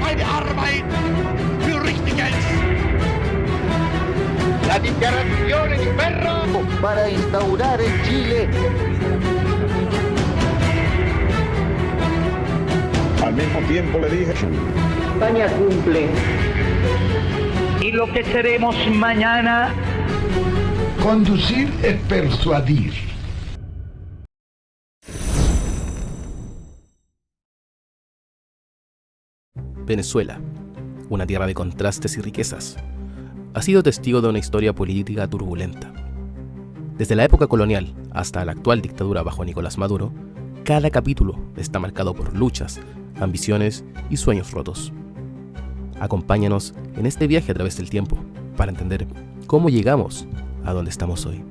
eine Arbeit für richtig Geld. La dichiarazione di Ferro para instaurar en Chile. Al mismo tiempo le dije: España cumple. Y lo que seremos mañana. Conducir es persuadir. Venezuela, una tierra de contrastes y riquezas, ha sido testigo de una historia política turbulenta. Desde la época colonial hasta la actual dictadura bajo Nicolás Maduro, cada capítulo está marcado por luchas, ambiciones y sueños rotos. Acompáñanos en este viaje a través del tiempo para entender cómo llegamos a donde estamos hoy.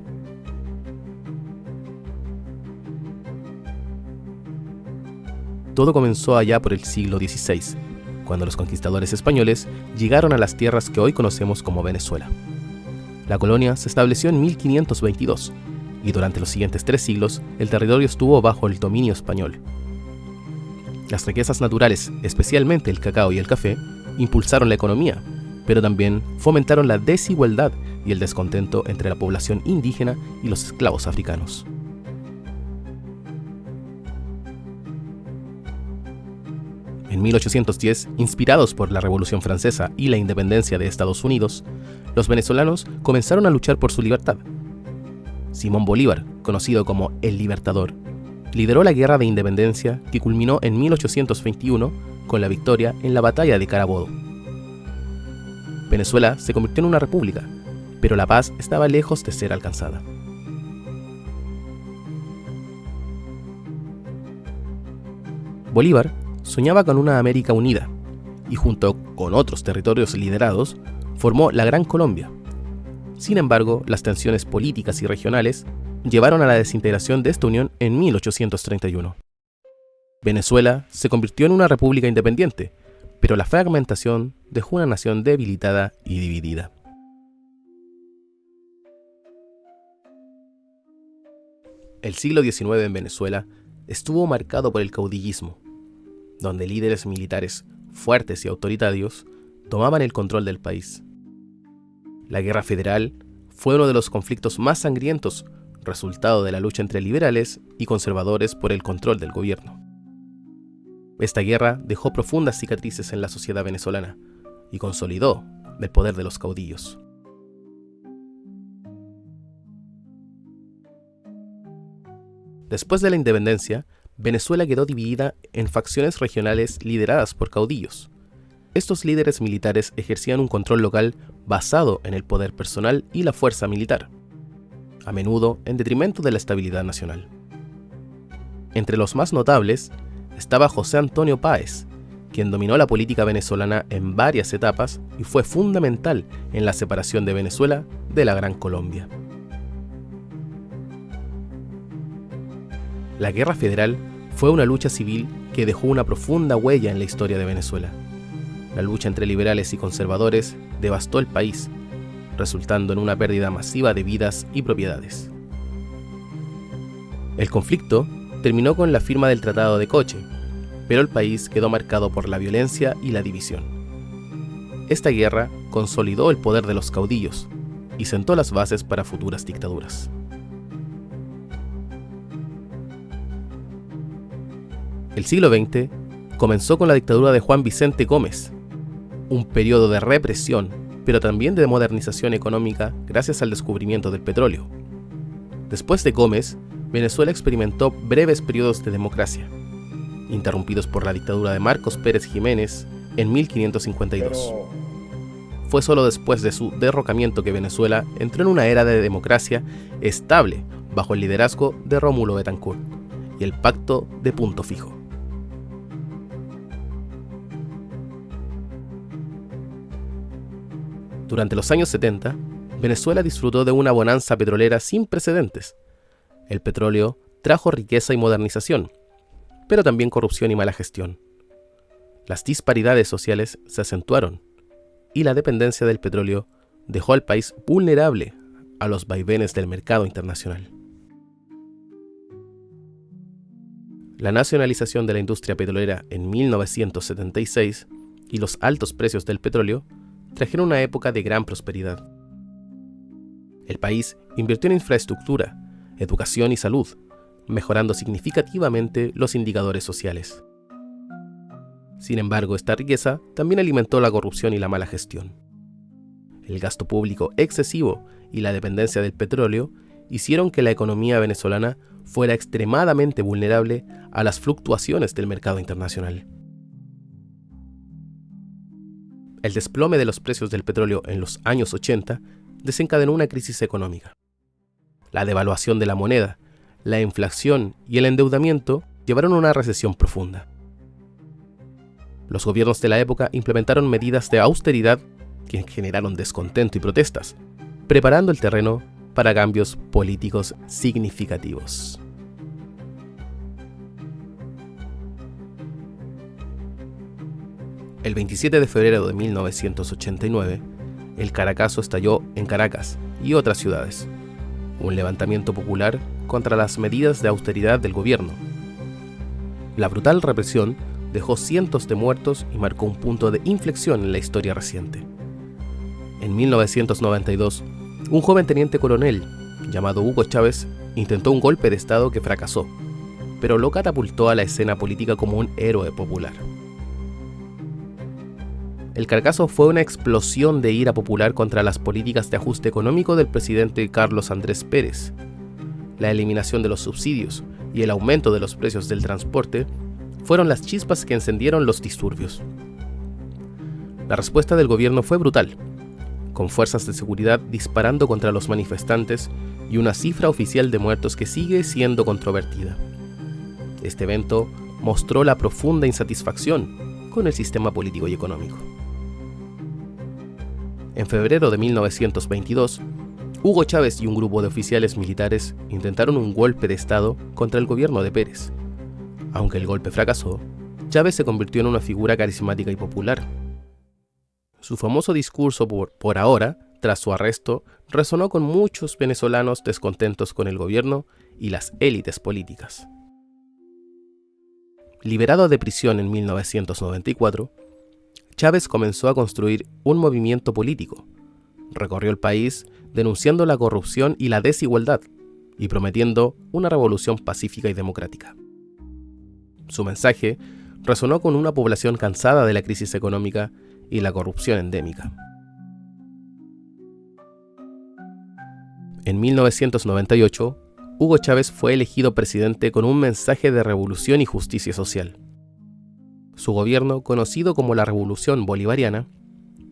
Todo comenzó allá por el siglo XVI, cuando los conquistadores españoles llegaron a las tierras que hoy conocemos como Venezuela. La colonia se estableció en 1522 y durante los siguientes 3 siglos el territorio estuvo bajo el dominio español. Las riquezas naturales, especialmente el cacao y el café, impulsaron la economía, pero también fomentaron la desigualdad y el descontento entre la población indígena y los esclavos africanos. En 1810, inspirados por la Revolución Francesa y la independencia de Estados Unidos, los venezolanos comenzaron a luchar por su libertad. Simón Bolívar, conocido como el Libertador, lideró la Guerra de Independencia que culminó en 1821 con la victoria en la Batalla de Carabobo. Venezuela se convirtió en una república, pero la paz estaba lejos de ser alcanzada. Bolívar soñaba con una América unida y junto con otros territorios liderados formó la Gran Colombia. Sin embargo, las tensiones políticas y regionales llevaron a la desintegración de esta unión en 1831. Venezuela se convirtió en una república independiente, pero la fragmentación dejó una nación debilitada y dividida. El siglo XIX en Venezuela estuvo marcado por el caudillismo, donde líderes militares fuertes y autoritarios tomaban el control del país. La Guerra Federal fue uno de los conflictos más sangrientos, resultado de la lucha entre liberales y conservadores por el control del gobierno. Esta guerra dejó profundas cicatrices en la sociedad venezolana y consolidó el poder de los caudillos. Después de la independencia, Venezuela quedó dividida en facciones regionales lideradas por caudillos. Estos líderes militares ejercían un control local basado en el poder personal y la fuerza militar, a menudo en detrimento de la estabilidad nacional. Entre los más notables estaba José Antonio Páez, quien dominó la política venezolana en varias etapas y fue fundamental en la separación de Venezuela de la Gran Colombia. La Guerra Federal fue una lucha civil que dejó una profunda huella en la historia de Venezuela. La lucha entre liberales y conservadores devastó el país, resultando en una pérdida masiva de vidas y propiedades. El conflicto terminó con la firma del Tratado de Coche, pero el país quedó marcado por la violencia y la división. Esta guerra consolidó el poder de los caudillos y sentó las bases para futuras dictaduras. El siglo XX comenzó con la dictadura de Juan Vicente Gómez, un periodo de represión, pero también de modernización económica gracias al descubrimiento del petróleo. Después de Gómez, Venezuela experimentó breves periodos de democracia, interrumpidos por la dictadura de Marcos Pérez Jiménez en 1552. Fue solo después de su derrocamiento que Venezuela entró en una era de democracia estable bajo el liderazgo de Rómulo Betancourt y el Pacto de Punto Fijo. Durante los años 70, Venezuela disfrutó de una bonanza petrolera sin precedentes. El petróleo trajo riqueza y modernización, pero también corrupción y mala gestión. Las disparidades sociales se acentuaron y la dependencia del petróleo dejó al país vulnerable a los vaivenes del mercado internacional. La nacionalización de la industria petrolera en 1976 y los altos precios del petróleo trajeron una época de gran prosperidad. El país invirtió en infraestructura, educación y salud, mejorando significativamente los indicadores sociales. Sin embargo, esta riqueza también alimentó la corrupción y la mala gestión. El gasto público excesivo y la dependencia del petróleo hicieron que la economía venezolana fuera extremadamente vulnerable a las fluctuaciones del mercado internacional. El desplome de los precios del petróleo en los años 80 desencadenó una crisis económica. La devaluación de la moneda, la inflación y el endeudamiento llevaron a una recesión profunda. Los gobiernos de la época implementaron medidas de austeridad que generaron descontento y protestas, preparando el terreno para cambios políticos significativos. El 27 de febrero de 1989, el Caracazo estalló en Caracas y otras ciudades, un levantamiento popular contra las medidas de austeridad del gobierno. La brutal represión dejó cientos de muertos y marcó un punto de inflexión en la historia reciente. En 1992, un joven teniente coronel llamado Hugo Chávez intentó un golpe de Estado que fracasó, pero lo catapultó a la escena política como un héroe popular. El Caracazo fue una explosión de ira popular contra las políticas de ajuste económico del presidente Carlos Andrés Pérez. La eliminación de los subsidios y el aumento de los precios del transporte fueron las chispas que encendieron los disturbios. La respuesta del gobierno fue brutal, con fuerzas de seguridad disparando contra los manifestantes y una cifra oficial de muertos que sigue siendo controvertida. Este evento mostró la profunda insatisfacción con el sistema político y económico. En febrero de 1922, Hugo Chávez y un grupo de oficiales militares intentaron un golpe de Estado contra el gobierno de Pérez. Aunque el golpe fracasó, Chávez se convirtió en una figura carismática y popular. Su famoso discurso por ahora, tras su arresto, resonó con muchos venezolanos descontentos con el gobierno y las élites políticas. Liberado de prisión en 1994, Chávez comenzó a construir un movimiento político. Recorrió el país denunciando la corrupción y la desigualdad y prometiendo una revolución pacífica y democrática. Su mensaje resonó con una población cansada de la crisis económica y la corrupción endémica. En 1998, Hugo Chávez fue elegido presidente con un mensaje de revolución y justicia social. Su gobierno, conocido como la Revolución Bolivariana,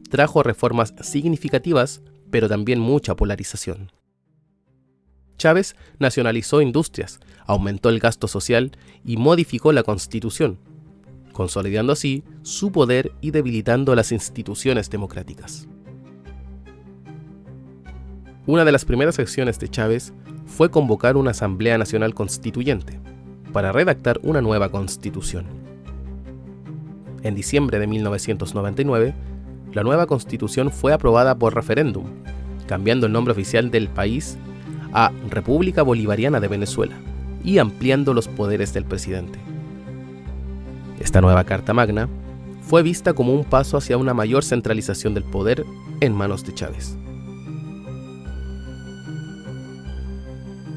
trajo reformas significativas, pero también mucha polarización. Chávez nacionalizó industrias, aumentó el gasto social y modificó la Constitución, consolidando así su poder y debilitando las instituciones democráticas. Una de las primeras acciones de Chávez fue convocar una Asamblea Nacional Constituyente para redactar una nueva Constitución. En diciembre de 1999, la nueva Constitución fue aprobada por referéndum, cambiando el nombre oficial del país a República Bolivariana de Venezuela y ampliando los poderes del presidente. Esta nueva Carta Magna fue vista como un paso hacia una mayor centralización del poder en manos de Chávez.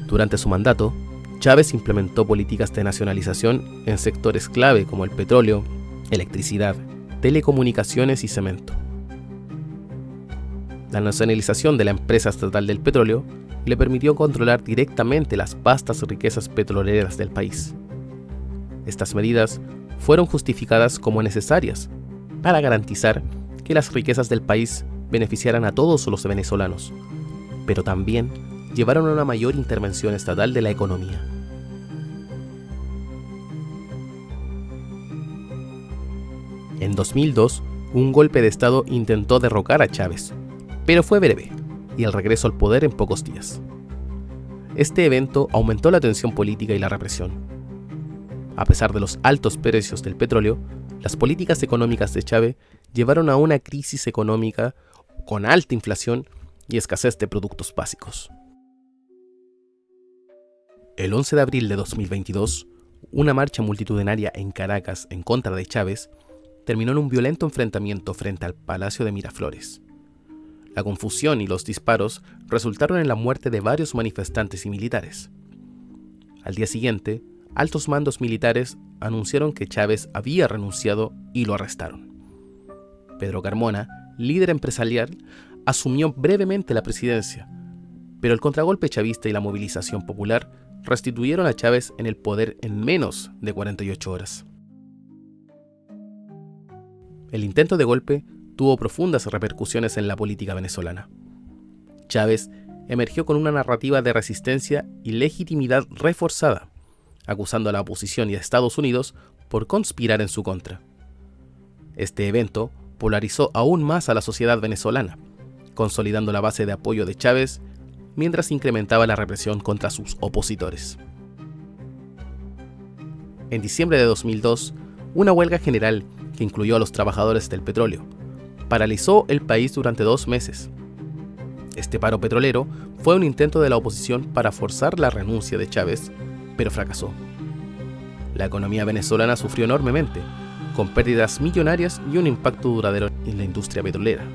Durante su mandato, Chávez implementó políticas de nacionalización en sectores clave como el petróleo, electricidad, telecomunicaciones y cemento. La nacionalización de la empresa estatal del petróleo le permitió controlar directamente las vastas riquezas petroleras del país. Estas medidas fueron justificadas como necesarias para garantizar que las riquezas del país beneficiaran a todos los venezolanos, pero también llevaron a una mayor intervención estatal de la economía. En 2002, un golpe de Estado intentó derrocar a Chávez, pero fue breve y el regreso al poder en pocos días. Este evento aumentó la tensión política y la represión. A pesar de los altos precios del petróleo, las políticas económicas de Chávez llevaron a una crisis económica con alta inflación y escasez de productos básicos. El 11 de abril de 2022, una marcha multitudinaria en Caracas en contra de Chávez terminó en un violento enfrentamiento frente al Palacio de Miraflores. La confusión y los disparos resultaron en la muerte de varios manifestantes y militares. Al día siguiente, altos mandos militares anunciaron que Chávez había renunciado y lo arrestaron. Pedro Carmona, líder empresarial, asumió brevemente la presidencia, pero el contragolpe chavista y la movilización popular restituyeron a Chávez en el poder en menos de 48 horas. El intento de golpe tuvo profundas repercusiones en la política venezolana. Chávez emergió con una narrativa de resistencia y legitimidad reforzada, acusando a la oposición y a Estados Unidos por conspirar en su contra. Este evento polarizó aún más a la sociedad venezolana, consolidando la base de apoyo de Chávez mientras incrementaba la represión contra sus opositores. En diciembre de 2002, una huelga general que incluyó a los trabajadores del petróleo paralizó el país durante 2 meses. Este paro petrolero fue un intento de la oposición para forzar la renuncia de Chávez, pero fracasó. La economía venezolana sufrió enormemente, con pérdidas millonarias y un impacto duradero en la industria petrolera.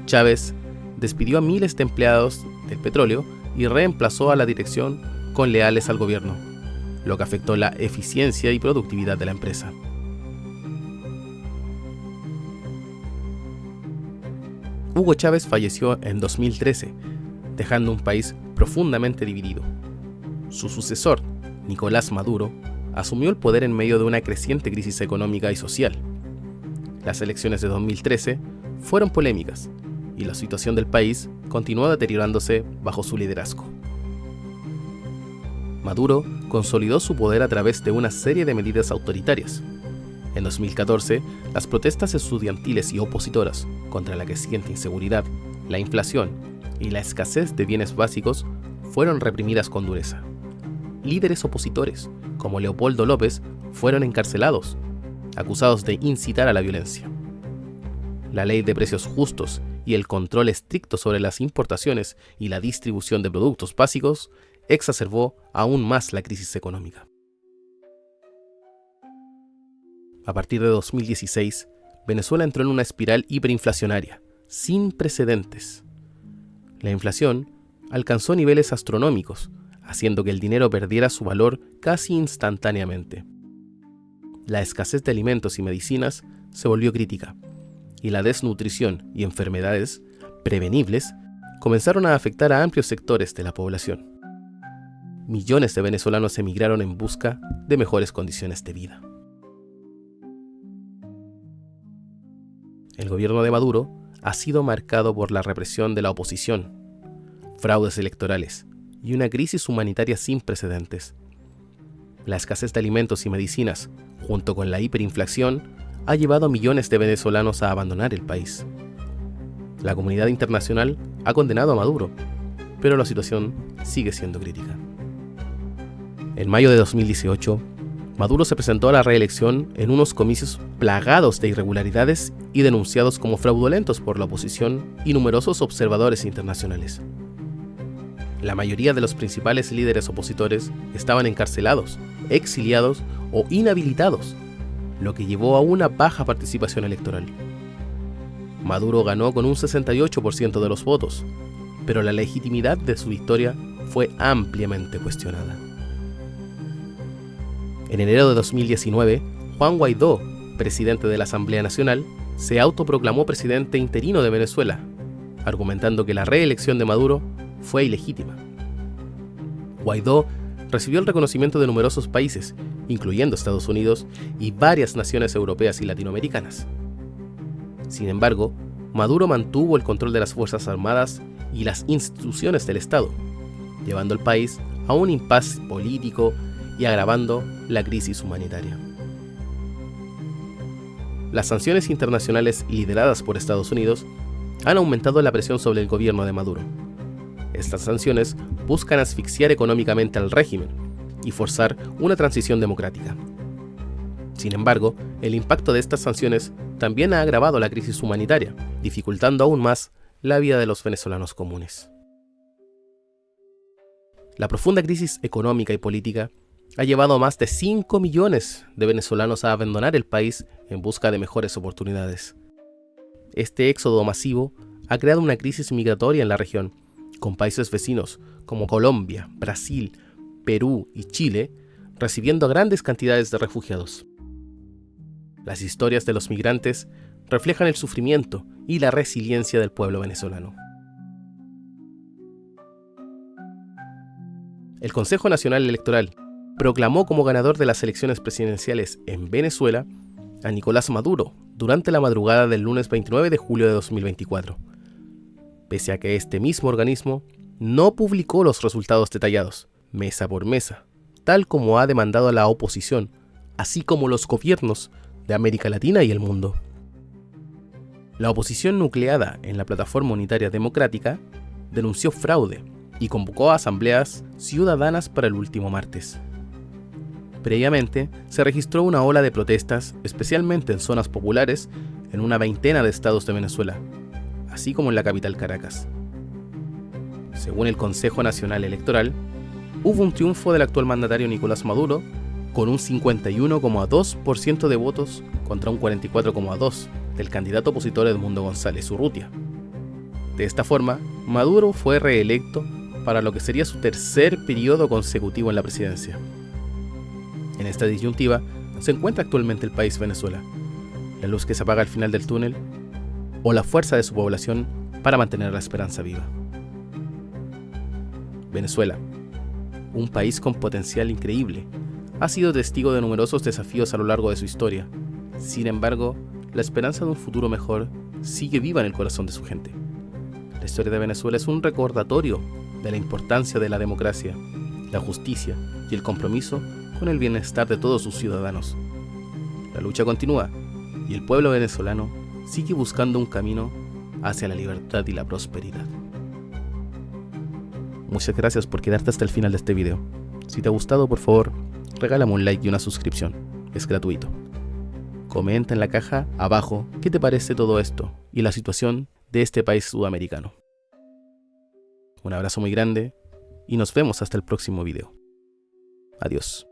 Chávez despidió a miles de empleados del petróleo y reemplazó a la dirección con leales al gobierno, lo que afectó la eficiencia y productividad de la empresa. Hugo Chávez falleció en 2013, dejando un país profundamente dividido. Su sucesor, Nicolás Maduro, asumió el poder en medio de una creciente crisis económica y social. Las elecciones de 2013 fueron polémicas y la situación del país continuó deteriorándose bajo su liderazgo. Maduro consolidó su poder a través de una serie de medidas autoritarias. En 2014, las protestas estudiantiles y opositoras contra la creciente inseguridad, la inflación y la escasez de bienes básicos fueron reprimidas con dureza. Líderes opositores, como Leopoldo López, fueron encarcelados, acusados de incitar a la violencia. La ley de precios justos y el control estricto sobre las importaciones y la distribución de productos básicos exacerbó aún más la crisis económica. A partir de 2016, Venezuela entró en una espiral hiperinflacionaria, sin precedentes. La inflación alcanzó niveles astronómicos, haciendo que el dinero perdiera su valor casi instantáneamente. La escasez de alimentos y medicinas se volvió crítica, y la desnutrición y enfermedades prevenibles comenzaron a afectar a amplios sectores de la población. Millones de venezolanos emigraron en busca de mejores condiciones de vida. El gobierno de Maduro ha sido marcado por la represión de la oposición, fraudes electorales y una crisis humanitaria sin precedentes. La escasez de alimentos y medicinas, junto con la hiperinflación, ha llevado a millones de venezolanos a abandonar el país. La comunidad internacional ha condenado a Maduro, pero la situación sigue siendo crítica. En mayo de 2018, Maduro se presentó a la reelección en unos comicios plagados de irregularidades y denunciados como fraudulentos por la oposición y numerosos observadores internacionales. La mayoría de los principales líderes opositores estaban encarcelados, exiliados o inhabilitados, lo que llevó a una baja participación electoral. Maduro ganó con un 68% de los votos, pero la legitimidad de su victoria fue ampliamente cuestionada. En enero de 2019, Juan Guaidó, presidente de la Asamblea Nacional, se autoproclamó presidente interino de Venezuela, argumentando que la reelección de Maduro fue ilegítima. Guaidó recibió el reconocimiento de numerosos países, incluyendo Estados Unidos y varias naciones europeas y latinoamericanas. Sin embargo, Maduro mantuvo el control de las Fuerzas Armadas y las instituciones del Estado, llevando al país a un impasse político y agravando la crisis humanitaria. Las sanciones internacionales lideradas por Estados Unidos han aumentado la presión sobre el gobierno de Maduro. Estas sanciones buscan asfixiar económicamente al régimen y forzar una transición democrática. Sin embargo, el impacto de estas sanciones también ha agravado la crisis humanitaria, dificultando aún más la vida de los venezolanos comunes. La profunda crisis económica y política ha llevado a más de 5 millones de venezolanos a abandonar el país en busca de mejores oportunidades. Este éxodo masivo ha creado una crisis migratoria en la región, con países vecinos como Colombia, Brasil, Perú y Chile recibiendo grandes cantidades de refugiados. Las historias de los migrantes reflejan el sufrimiento y la resiliencia del pueblo venezolano. El Consejo Nacional Electoral proclamó como ganador de las elecciones presidenciales en Venezuela a Nicolás Maduro durante la madrugada del lunes 29 de julio de 2024, pese a que este mismo organismo no publicó los resultados detallados, mesa por mesa, tal como ha demandado la oposición, así como los gobiernos de América Latina y el mundo. La oposición nucleada en la Plataforma Unitaria Democrática denunció fraude y convocó a asambleas ciudadanas para el último martes. Previamente, se registró una ola de protestas, especialmente en zonas populares, en una veintena de estados de Venezuela, así como en la capital Caracas. Según el Consejo Nacional Electoral, hubo un triunfo del actual mandatario Nicolás Maduro, con un 51,2% de votos contra un 44,2% del candidato opositor Edmundo González Urrutia. De esta forma, Maduro fue reelecto para lo que sería su tercer periodo consecutivo en la presidencia. En esta disyuntiva se encuentra actualmente el país Venezuela, la luz que se apaga al final del túnel o la fuerza de su población para mantener la esperanza viva. Venezuela, un país con potencial increíble, ha sido testigo de numerosos desafíos a lo largo de su historia. Sin embargo, la esperanza de un futuro mejor sigue viva en el corazón de su gente. La historia de Venezuela es un recordatorio de la importancia de la democracia, la justicia y el compromiso con el bienestar de todos sus ciudadanos. La lucha continúa y el pueblo venezolano sigue buscando un camino hacia la libertad y la prosperidad. Muchas gracias por quedarte hasta el final de este video. Si te ha gustado, por favor, regálame un like y una suscripción. Es gratuito. Comenta en la caja abajo qué te parece todo esto y la situación de este país sudamericano. Un abrazo muy grande y nos vemos hasta el próximo video. Adiós.